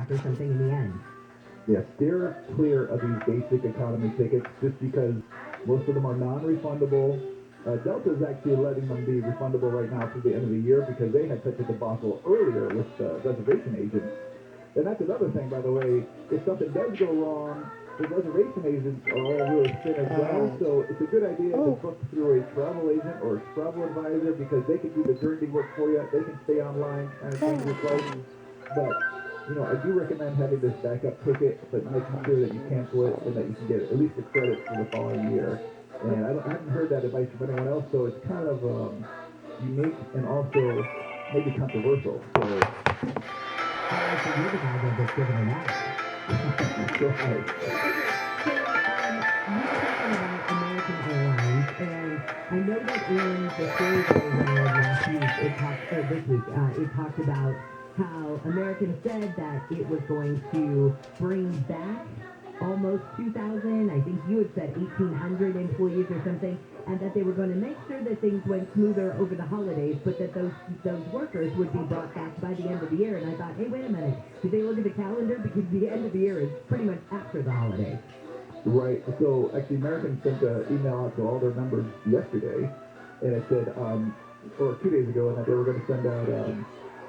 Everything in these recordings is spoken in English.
$100 or something in the end. Yeah, steer clear of these basic economy tickets just because most of them are non-refundable. Delta is actually letting them be refundable right now through the end of the year because they had such a debacle earlier with reservation agents. And that's another thing, by the way. If something does go wrong, the reservation agents are all really thin as well. So it's a good idea to book through a travel agent or a travel advisor because they can do the dirty work for you. They can stay online, kind of change your flight. But I do recommend having this backup ticket, but making sure that you cancel it and that you can get at least the credit for the following year. And I haven't heard that advice from anyone else, so it's kind of unique and also maybe controversial. So, you're the guy that was giving it out. That's right. So, you were talking about American Airlines, and I know that in the story that we read last week, it talked about how American said that it was going to bring back almost 2,000, I think you had said 1,800 employees or something, and that they were going to make sure that things went smoother over the holidays, but that those workers would be brought back by the end of the year. And I thought, hey, wait a minute, did they look at the calendar? Because the end of the year is pretty much after the holidays. Right. So actually, American sent an email out to all their members yesterday, and it said, or 2 days ago, and that they were going to send out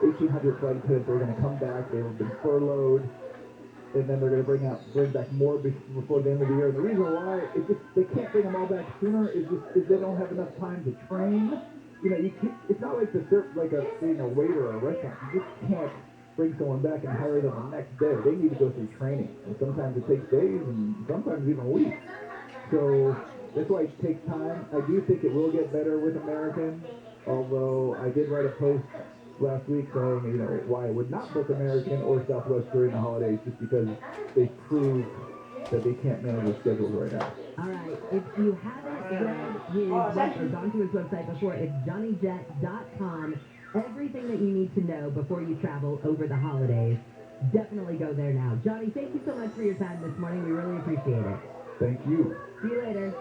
1,800 flight attendants. They were going to come back. They have been furloughed. And then they're going to bring back more before the end of the year. And the reason why they can't bring them all back sooner is they don't have enough time to train. It's not like like a waiter or a restaurant. You just can't bring someone back and hire them the next day. They need to go through training, and sometimes it takes days, and sometimes even weeks. So that's why it takes time. I do think it will get better with American, although I did write a post last week saying, why I would not book American or Southwest during the holidays, just because they proved that they can't manage their schedules right now. All right, if you haven't read his website or gone to his website before, it's johnnyjet.com. Everything that you need to know before you travel over the holidays. Definitely go there now. Johnny, thank you so much for your time this morning. We really appreciate it. Thank you. See you later.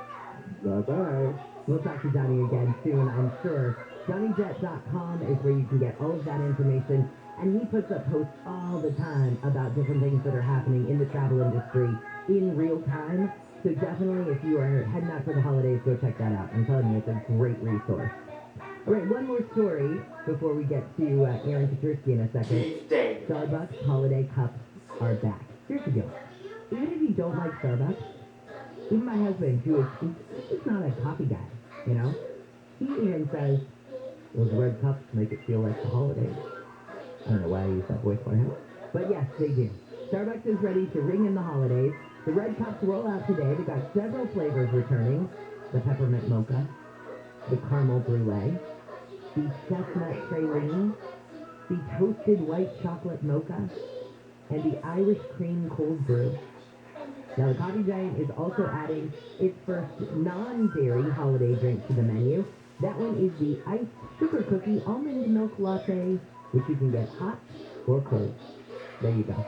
Bye-bye. We'll talk to Johnny again soon, I'm sure. JohnnyJet.com is where you can get all of that information, and he puts up posts all the time about different things that are happening in the travel industry in real time. So definitely, if you are heading out for the holidays, go check that out. I'm telling you, it's a great resource. All right, one more story before we get to Aaron Katursky in a second. Starbucks holiday cups are back. Here's the deal. Even if you don't like Starbucks, even my husband, he's not a coffee guy, he even says, those red cups make it feel like the holidays. I don't know why I use that voice for him. But yes, they do. Starbucks is ready to ring in the holidays. The red cups roll out today. They've got several flavors returning. The peppermint mocha, the caramel brulee, the chestnut praline, the toasted white chocolate mocha, and the Irish cream cold brew. Now, the Coffee Giant is also adding its first non-dairy holiday drink to the menu. That one is the iced sugar cookie almond milk latte, which you can get hot or cold. There you go.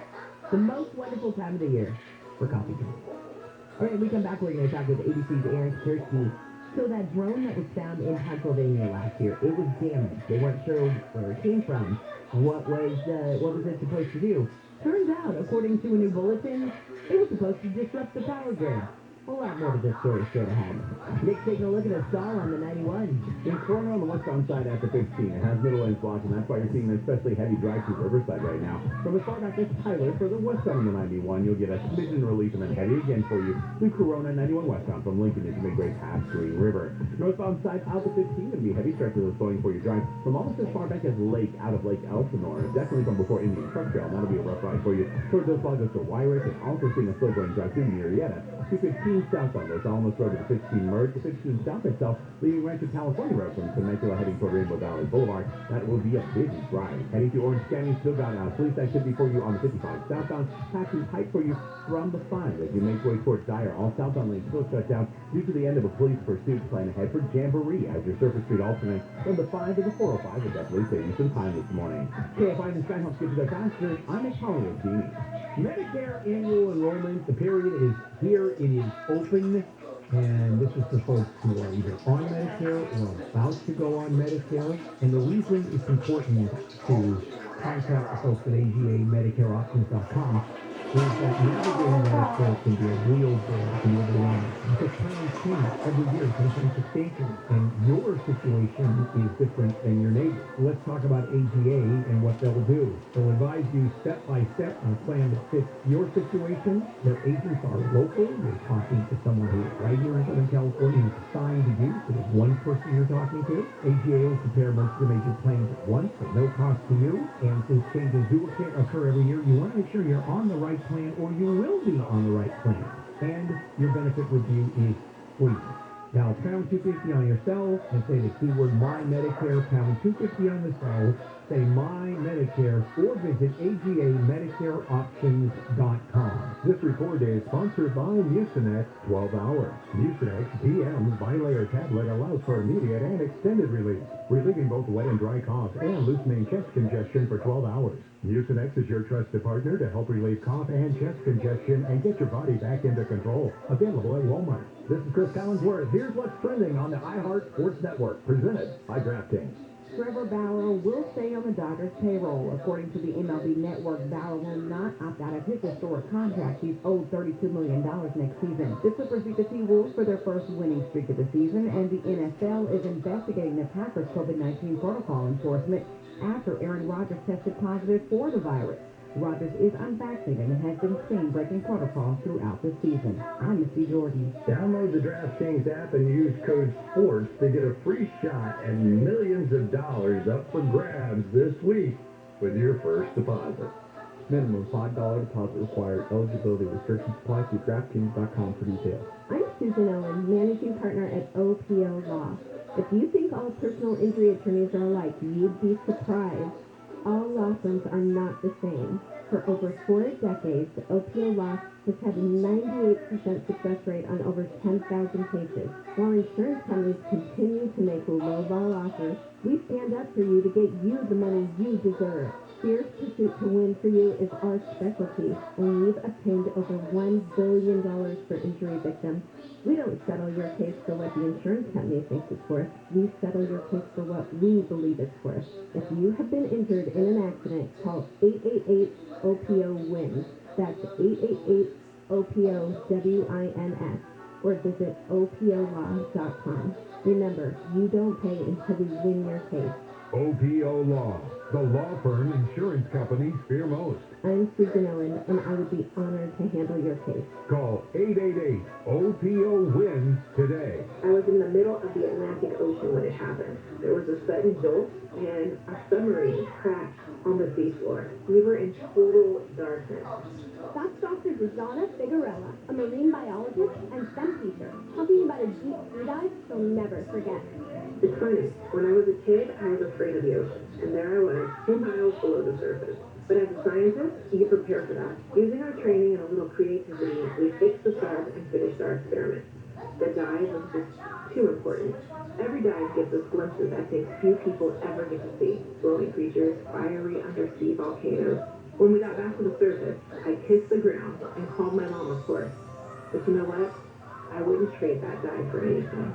The most wonderful time of the year for coffee drinks. All right, when we come back, we're going to talk with ABC's Aaron Katursky. So that drone that was found in Pennsylvania last year, it was damaged. They weren't sure where it came from. What was it supposed to do? Turns out, according to a new bulletin, it was supposed to disrupt the power grid. A lot more to this story straight ahead. Nick's taking a look at a stall on the 91. In corner on the westbound side after 15, it has middle lanes blocked, and that's why you're seeing an especially heavy drive through Riverside right now. From as far back as Tyler, for the westbound on the 91, you'll get a smidgen relief and then heavy again for you through Corona 91 westbound from Lincoln into Midway past Green River. Northbound side out to 15, going to be heavy stretches of slowing for your drive from almost as far back as Lake out of Lake Elsinore. Definitely from before Indian Truck Trail. That'll be a rough ride for you. Towards those goes to Wyrick, and also seeing a slow going drive through Murrieta. 215 southbound goes Alamos Road to the 15 merge. The 15 south itself leaving Rancho California Road from Temecula heading toward Rainbow Valley Boulevard. That will be a busy drive. Heading to Orange County, still got police activity for you on the 55 southbound. Passing tight for you from the 5 as you make way towards Dyer. All southbound lanes still shut down due to the end of a police pursuit. Plan ahead for Jamboree as your Surface Street alternates from the 5 to the 405. Will definitely save you some time this morning. KFI and Sky helps get you there faster. I'm Nick Hollywood, Genie. Medicare annual enrollment, the period is here. It is open. And this is for folks who are either on Medicare or about to go on Medicare. And the reason it's important to contact the folks at AGAMedicareOptions.com is that navigating Medicare can be a real bit overwhelming. Because plans change every year, sometimes substantially, and your situation is different than your neighbor. Let's talk about AGA and what they'll do. They'll advise you step by step on a plan that fits your situation. Their agents are local. You're talking to someone who's right here in Southern California who's assigned to you, so there's one person you're talking to. AGA will compare most of the major plans at once at no cost to you. And since changes do occur every year, you want to make sure you're on the right plan, or you will be on the right plan. And your benefit review is free. Now, pound 250 on your cell and say the keyword My Medicare, pound 250 on the cell, say My Medicare, or visit AGAMedicareOptions.com. This report is sponsored by Mucinex 12 Hours. Mucinex PM bilayer tablet allows for immediate and extended relief, relieving both wet and dry cough and loosening chest congestion for 12 hours. Mucinex is your trusted partner to help relieve cough and chest congestion and get your body back into control. Available at Walmart. This is Chris Collinsworth. Here's what's trending on the iHeart Sports Network, presented by DraftKings. Trevor Bauer will stay on the Dodgers payroll. According to the MLB Network, Bauer will not opt out of his historic contract. He's owed $32 million next season. This would precede the T-Wolves for their first winning streak of the season, and the NFL is investigating the Packers' COVID-19 protocol enforcement after Aaron Rodgers tested positive for the virus. Rodgers is unvaccinated and has been seen breaking protocol throughout the season. I'm Missy Jordan. Download the DraftKings app and use code SPORTS to get a free shot and millions of dollars up for grabs this week with your first deposit. Minimum $5 deposit required. Eligibility restrictions apply. See DraftKings.com for details. I'm Susan Owen, managing partner at OPO Law. If you think all personal injury attorneys are alike, you'd be surprised. All law firms are not the same. For over 4 decades, OPO Law has had a 98% success rate on over 10,000 cases. While insurance companies continue to make low-ball offers, we stand up for you to get you the money you deserve. Fierce pursuit to win for you is our specialty, and we've obtained over $1 billion for injury victims. We don't settle your case for what the insurance company thinks it's worth. We settle your case for what we believe it's worth. If you have been injured in an accident, call 888-OPO-WINS. That's 888-OPO-WINS. Or visit OPOLaw.com. Remember, you don't pay until we win your case. OPO Law, the law firm insurance companies fear most. I'm Susan Owen, and I would be honored to handle your case. Call 888-OPO-WINS today. I was in the middle of the Atlantic Ocean when it happened. There was a sudden jolt, and our submarine crashed on the seafloor. We were in total darkness. That's Dr. Donna Figueroa, a marine biologist and STEM teacher, talking about a deep sea dive she'll never forget. It's funny, when I was a kid, I was afraid of the ocean, and there I was, 2 miles below the surface. But as a scientist, you get prepared for that. Using our training and a little creativity, we fixed the sub and finished our experiment. The dive was just too important. Every dive gives us glimpses that things few people ever get to see. Glowing creatures, fiery undersea volcanoes. When we got back to the surface, I kissed the ground and called my mom, of course. But you know what? I wouldn't trade that dive for anything.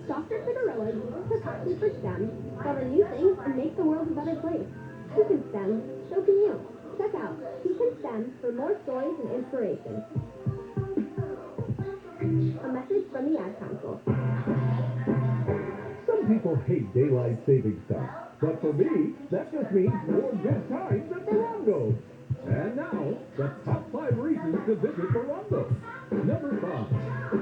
Dr. Figueroa uses her passion for STEM, discover new things, and make the world a better place. She can STEM, so can you. Check out She Can STEM for more stories and inspiration. A message from the Ad Council. Some people hate daylight savings time, but for me, that just means more good times at Morongo. And now, the top 5 reasons to visit Morongo. Number 5.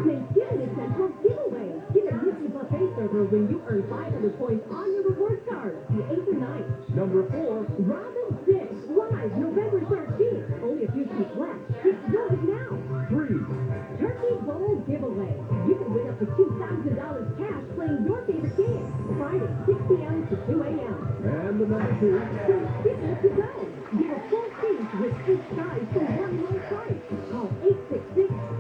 Thanksgiving Essentials giveaway. Get a Mickey Buffet server when you earn 500 points on your rewards card. The 8th and 9th. Number 4. Robin 6, live November 13th. Only a few seats left. Get yours now. 3. Turkey Bowl giveaway. You can win up to $2,000 cash playing your favorite game. Friday, 6 p.m. to 2 a.m. And the number 2. Thanksgiving to go. Get a full feast with each prize for one low price. Call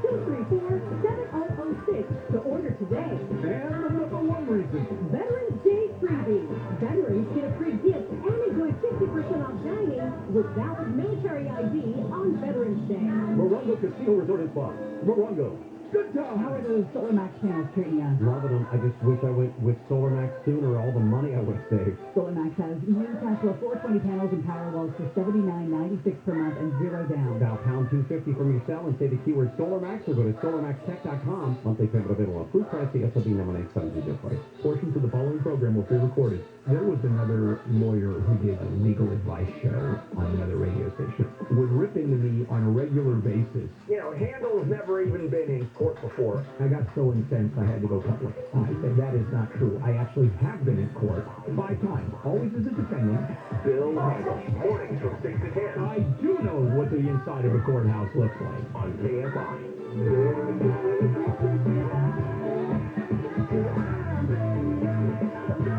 866-234-7006 to order today. And the number 1 reason. Veterans Day freebie. Veterans get a free gift and enjoy 50% off dining with valid military ID on Veterans Day. Morongo Casino Resort and Spa. Morongo. Good job. How are those Solar Max panels treating you? Loving them. I just wish I went with Solar Max sooner. All the money I would have saved. Solar Max has new Tesla 420 panels and power walls for $79.96 per month and $0 down. Dial pound 250 from your cell and say the keyword Solar Max or go to solarmaxtech.com. Monthly payment available on food price. The SLB nominates some DJ price. Portions of the following program will be recorded. There was another lawyer who did a legal advice show on another radio station. Would rip into me on a regular basis. You know, Handel's never even been in court before. I got so incensed I had to go public. I said, that is not true. I actually have been in court 5 times, always as a defendant. Bill Handel, mornings from 6 to 10 I do know what the inside of a courthouse looks like. on KFI.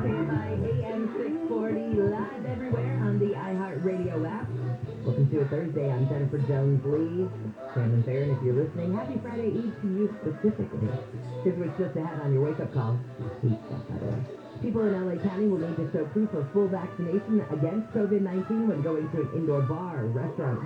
KFI AM 640 live everywhere on the iHeartRadio app. Welcome to a Thursday. I'm Jennifer Jones-Lee. Brandon Farron, if you're listening, happy Friday Eve to you specifically. Here's what's just ahead on your wake-up call. Sweet stuff, by the way. People in LA County will need to show proof of full vaccination against COVID-19 when going to an indoor bar, restaurant,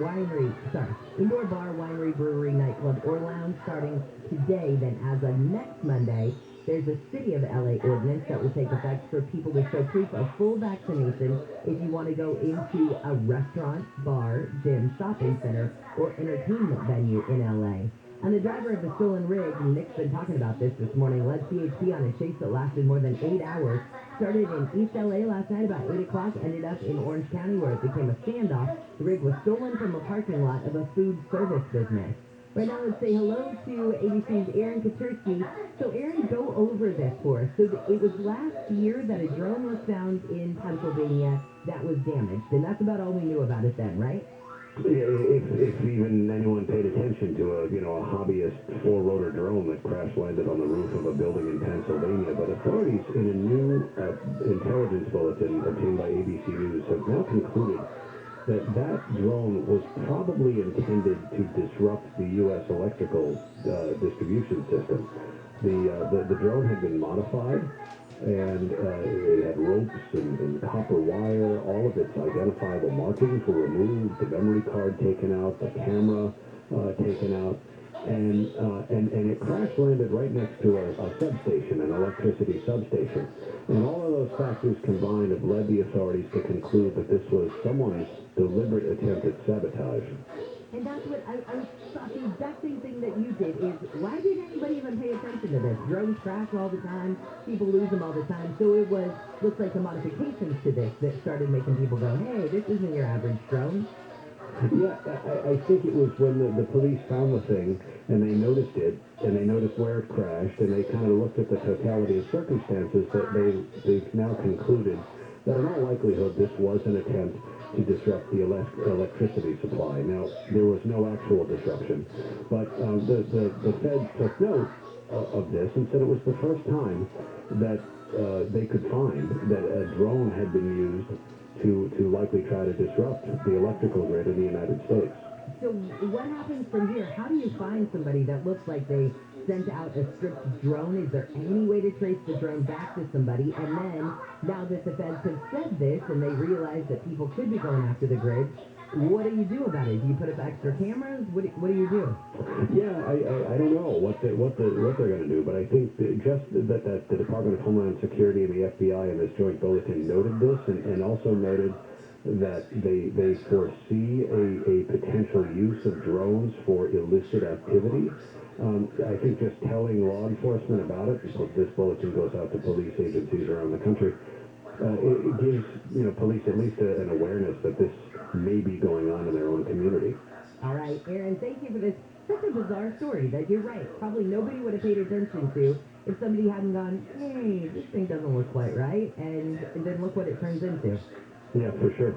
indoor bar, winery, brewery, nightclub, or lounge starting today. Then as of next Monday, there's a City of LA ordinance that will take effect for people to show proof of full vaccination if you want to go into a restaurant, bar, gym, shopping center, or entertainment venue in LA. And the driver of the stolen rig, Nick's been talking about this morning, led CHP on a chase that lasted more than 8 hours. Started in East LA last night about 8 o'clock, ended up in Orange County where it became a standoff. The rig was stolen from a parking lot of a food service business. Right now, let's say hello to ABC's Aaron Katursky. So, Aaron, go over this for us. So, it was last year that a drone was found in Pennsylvania that was damaged, and that's about all we knew about it then, right? If even anyone paid attention to a hobbyist 4-rotor drone that crash landed on the roof of a building in Pennsylvania, but authorities in a new intelligence bulletin obtained by ABC News have now concluded that drone was probably intended to disrupt the U.S. electrical distribution system. The drone had been modified, and it had ropes and copper wire. All of its identifiable markings were removed, the memory card taken out, the camera taken out, and it crash landed right next to a substation, an electricity substation. And all of those factors combined have led the authorities to conclude that this was someone's deliberate attempt at sabotage. And that's what I thought the exact same thing that you did is, why did anybody even pay attention to this? Drones crash all the time, people lose them all the time, so it looks like the modifications to this that started making people go, hey, this isn't your average drone. Yeah, I think it was when the police found the thing, and they noticed it, and they noticed where it crashed, and they kind of looked at the totality of circumstances that they've now concluded that in all likelihood this was an attempt to disrupt the electricity supply. Now, there was no actual disruption, but the feds took note of this and said it was the first time that they could find that a drone had been used to likely try to disrupt the electrical grid in the United States. So what happens from here? How do you find somebody that looks like they sent out a stripped drone? Is there any way to trace the drone back to somebody? And then, now that the feds have said this and they realize that people could be going after the grid, what do you do about it? Do you put up extra cameras? What do you do? Yeah, I don't know what they're going to do, but I think that the Department of Homeland Security and the FBI in this joint bulletin noted this and also noted that they foresee a potential use of drones for illicit activity. I think just telling law enforcement about it, because this bulletin goes out to police agencies around the country, it gives police at least an awareness that this may be going on in their own community. All right, Aaron, thank you for this. Such a bizarre story that you're right. Probably nobody would have paid attention to if somebody hadn't gone, hey, this thing doesn't look quite right, and then look what it turns into. Yeah, for sure.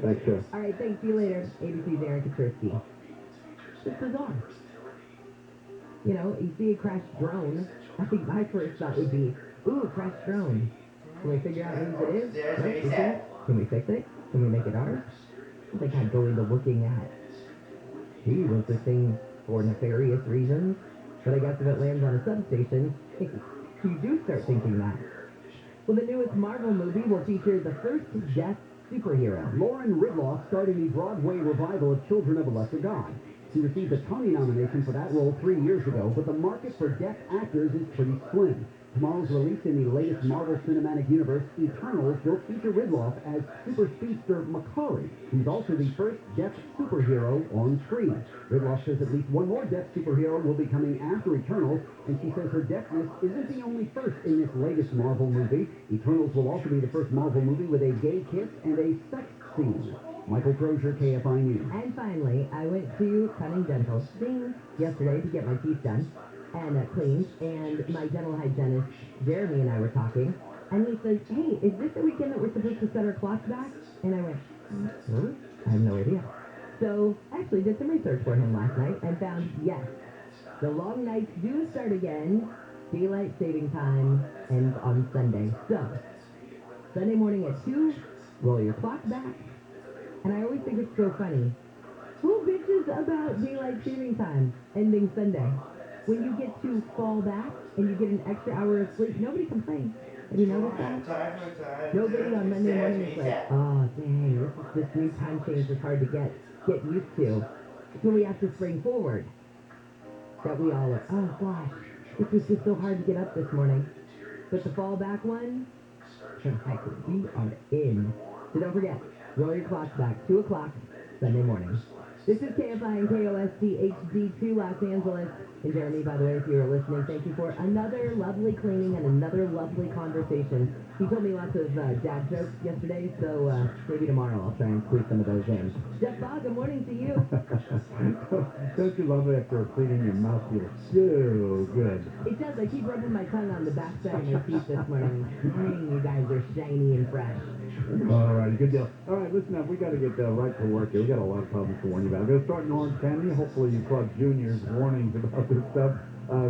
Thanks, Jeff. All right, thanks. See you later. ABC's Aaron Katursky. It's bizarre. You see a crashed drone. I think my first thought would be, ooh, crashed drone. Can we figure out whose it is? Right? Can we fix it? Can we make it ours? I think I'd go into looking at, gee, was this thing for nefarious reasons? But I guess if it lands on a substation, you do start thinking that. Well, the newest Marvel movie will feature the first death superhero. Lauren Ridloff starting the Broadway revival of Children of a Lesser God. She received a Tony nomination for that role 3 years ago, but the market for deaf actors is pretty slim. Tomorrow's release in the latest Marvel Cinematic Universe, Eternals, will feature Ridloff as super speedster Makari, who's also the first deaf superhero on screen. Ridloff says at least one more deaf superhero will be coming after Eternals, and she says her deafness isn't the only first in this latest Marvel movie. Eternals will also be the first Marvel movie with a gay kiss and a sex scene. Michael Crozier, KFI News. And finally, I went to Cunning Dental yesterday to get my teeth done and cleaned, and my dental hygienist, Jeremy, and I were talking, and he says, hey, is this the weekend that we're supposed to set our clocks back? And I went, really? I have no idea. So, actually did some research for him last night and found, yes, the long nights do start again, daylight saving time ends on Sunday. So, Sunday morning at 2, roll your clock back, and I always think it's so funny. Who bitches about daylight saving time ending Sunday? When you get to fall back and you get an extra hour of sleep, nobody complains. Have you noticed that? Nobody on Monday morning is like, oh, dang, this new time change is hard to get used to. So we have to spring forward. That we all are, oh gosh, it was just so hard to get up this morning. But the fall back one, heck, we are in. So don't forget, roll your clocks back, 2 o'clock, Sunday morning. This is KFI and KOSD HD2 Los Angeles. And Jeremy, by the way, if you were listening, thank you for another lovely cleaning and another lovely conversation. He told me lots of dad jokes yesterday, so maybe tomorrow I'll try and squeeze some of those in. Jeff Bog, good morning to you. Don't you love it after cleaning your mouth feels so good? It does. I keep rubbing my tongue on the backside of my teeth this morning. Dang, you guys are shiny and fresh. All right, good deal. All right, listen up. We got to get right to work here. We got a lot of problems to warn you about. I'm going to start in Orange County. Hopefully you caught Junior's warnings about this stuff.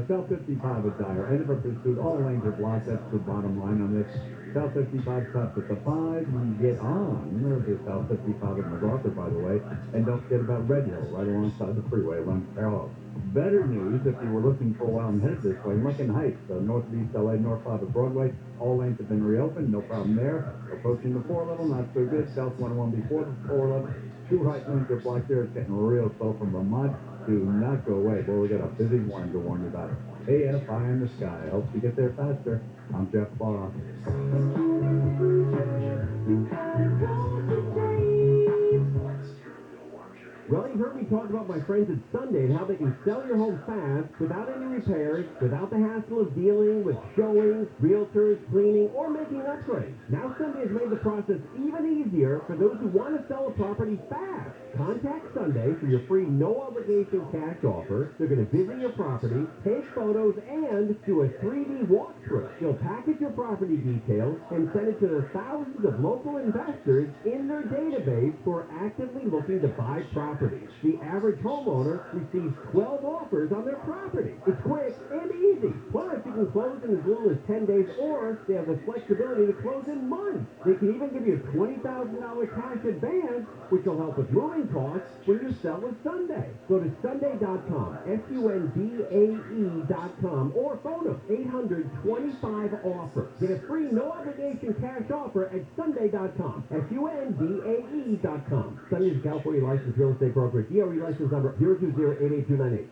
South 55 at Dyer. End of a pursuit. All lanes are blocked. That's the bottom line on this. South 55 stops at the 5. You get on. There's South 55 at MacArthur, by the way. And don't forget about Red Hill, right alongside the freeway. Runs parallel. Better news, if you were looking for a while and headed this way, Lincoln Heights, northeast LA, north 5 of Broadway. All lanes have been reopened. No problem there. Approaching the 4 level, not so good. South 101 before the 4 level. 2 right lanes are blocked there. It's getting real slow from Vermont. Do not go away. Well, we got a busy one to warn you about. AFI in the sky. Helps you get there faster. I'm Jeff Ball. Well, you heard me talk about my friends at Sunday and how they can sell your home fast without any repairs, without the hassle of dealing with showings, realtors, cleaning, or making upgrades. Now Sunday has made the process even easier for those who want to sell a property fast. Contact Sunday for your free no-obligation cash offer. They're going to visit your property, take photos, and do a 3D walkthrough. They'll package your property details and send it to the thousands of local investors in their database who are actively looking to buy property. The average homeowner receives 12 offers on their property. It's quick and easy. Plus, you can close in as little as 10 days, or they have the flexibility to close in months. They can even give you a $20,000 cash advance, which will help with moving costs when you sell with Sunday. Go to Sunday.com, SUNDAE.com, or phone them, 800-25-OFFER. Get a free no-obligation cash offer at Sunday.com, SUNDAE.com. Sunday is a California licensed real estate broker. DRE license number 020-88298.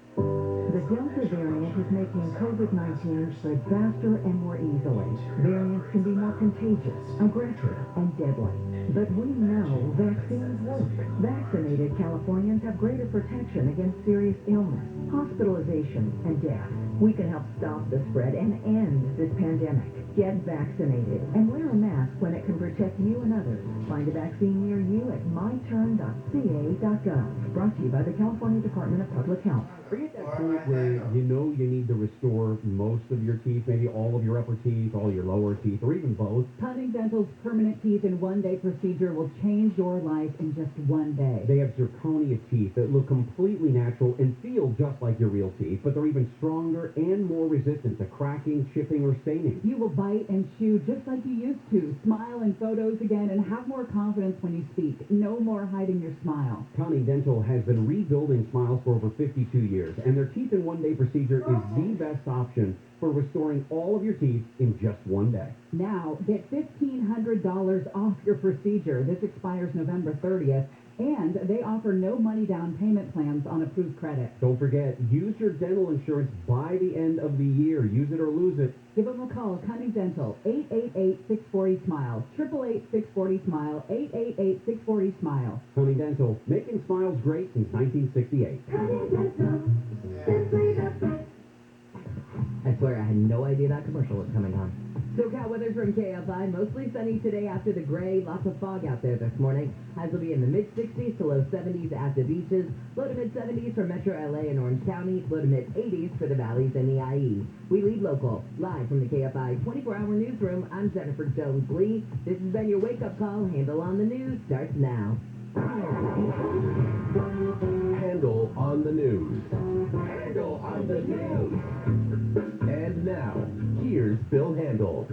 The Delta variant is making COVID-19 spread faster and more easily. Variants can be more contagious, aggressive, and deadly. But we know vaccines work. Vaccinated Californians have greater protection against serious illness, hospitalization, and death. We can help stop the spread and end this pandemic. Get vaccinated and wear a mask when it can protect you and others. Find a vaccine near you at myturn.ca.gov. Brought to you by the California Department of Public Health. Are you at that point where you know you need to restore most of your teeth, maybe all of your upper teeth, all your lower teeth, or even both? Cunning Dental's permanent teeth in one-day procedure will change your life in just one day. They have zirconia teeth that look completely natural and feel just like your real teeth, but they're even stronger and more resistant to cracking, chipping, or staining. You will buy bite and chew just like you used to. Smile in photos again and have more confidence when you speak. No more hiding your smile. County Dental has been rebuilding smiles for over 52 years, and their teeth in one day procedure is the best option for restoring all of your teeth in just one day. Now, get $1,500 off your procedure. This expires November 30th, and they offer no money down payment plans on approved credit. Don't forget, use your dental insurance by the end of the year. Use it or lose it. Give them a call, Cunning Dental, 888-640-SMILE, 888-640-SMILE, 888-640-SMILE. County Dental, making smiles great since 1968. I swear I had no idea that commercial was coming on. SoCal weather from KFI. Mostly sunny today after the gray. Lots of fog out there this morning. Highs will be in the mid-60s to low 70s at the beaches. Low to mid-70s for Metro LA and Orange County. Low to mid-80s for the valleys and the IE. We lead local. Live from the KFI 24-hour newsroom, I'm Jennifer Jones-Lee. This has been your wake-up call. Handle on the News starts now. Handle on the news. Handle on the news. And now, here's Bill Handel.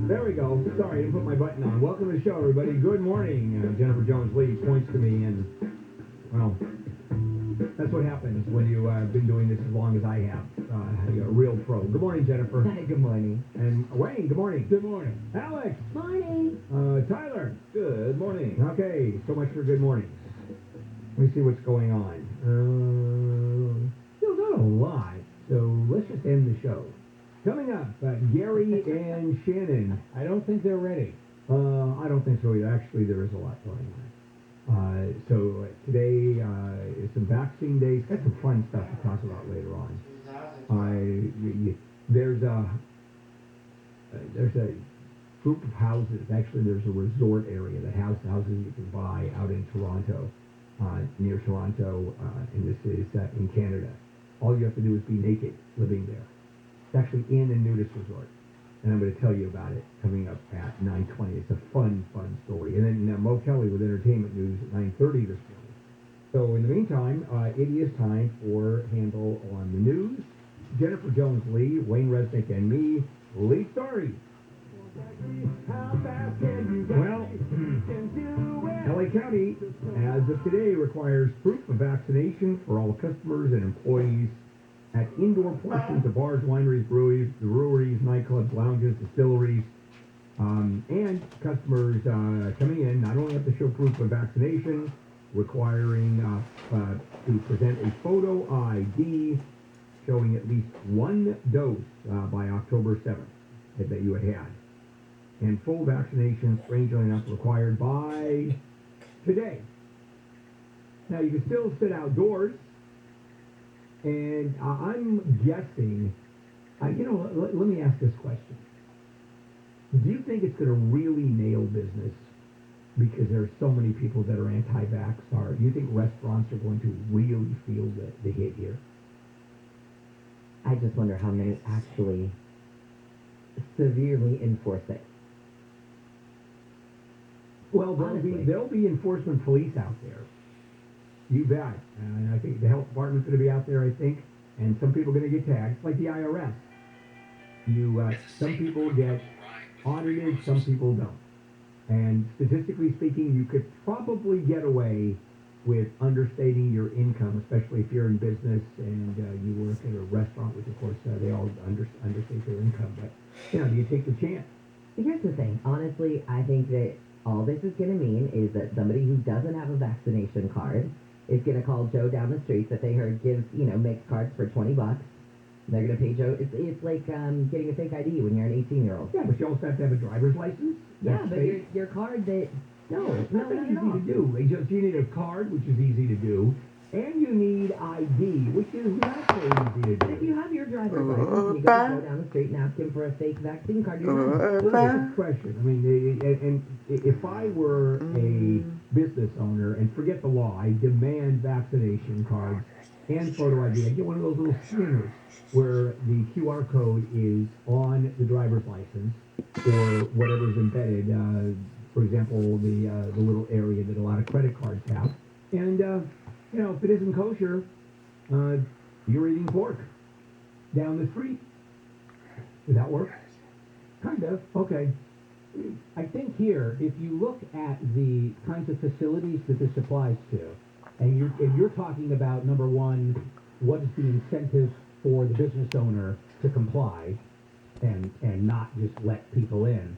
There we go. Sorry, I didn't put my button on. Welcome to the show, everybody. Good morning. Jennifer Jones-Lee points to me, and, well, that's what happens when you've been doing this as long as I have. You're a real pro. Good morning, Jennifer. Hi, good morning. And Wayne, good morning. Good morning. Alex. Morning. Tyler. Good morning. Okay, so much for good mornings. Let me see what's going on. Not a lot, so let's just end the show. Coming up, Gary and Shannon. I don't think they're ready. I don't think so either. Actually, there is a lot going on. So today is some vaccine days. Got some fun stuff to talk about later on. There's a group of houses. Actually, there's a resort area that has houses you can buy out in Toronto, near Toronto, and this is in Canada. All you have to do is be naked living there. It's actually in a nudist resort. And I'm going to tell you about it coming up at 9:20. It's a fun story. And then Mo Kelly with entertainment news at 9:30 this morning. So in the meantime, it is time for Handle on the News. Jennifer Jones-Lee, Wayne Resnick, and me, Lee Story. Well, LA County, as of today, requires proof of vaccination for all customers and employees at indoor portions of bars, wineries, breweries, nightclubs, lounges, distilleries, and customers coming in not only have to show proof of vaccination, requiring to present a photo ID showing at least one dose by October 7th that you had. And full vaccination, strangely enough, required by today. Now, you can still sit outdoors. And I'm guessing, let me ask this question. Do you think it's going to really nail business because there are so many people that are anti-vax? Or do you think restaurants are going to really feel the hit here? I just wonder how many actually severely enforce it. Well, there'll be enforcement police out there. You bet. And I think the health department's going to be out there, I think, and some people are going to get tagged. It's like the IRS. Some people get audited, some people don't. And statistically speaking, you could probably get away with understating your income, especially if you're in business and you work at a restaurant, which of course they all understate their income. But, do you take the chance? Here's the thing. Honestly, I think that all this is going to mean is that somebody who doesn't have a vaccination card is going to call Joe down the street that they heard gives, makes cards for $20. They're going to pay Joe. It's like getting a fake ID when you're an 18-year-old. Yeah, but you also have to have a driver's license. Yeah, but your card that... No, it's not easy to do. You need a card, which is easy to do, and you need ID, which is not so easy to do. If you have your driver's license, you go down the street and ask him for a fake vaccine card. You're Good question. I mean, and if I were a business owner, and forget the law, I demand vaccination cards and photo ID. I get one of those little scanners where the QR code is on the driver's license or whatever's embedded. For example, the little area that a lot of credit cards have. And if it isn't kosher, you're eating pork down the street. Does that work? Kind of. Okay. I think here, if you look at the kinds of facilities that this applies to, and you're talking about, number one, what is the incentive for the business owner to comply and not just let people in.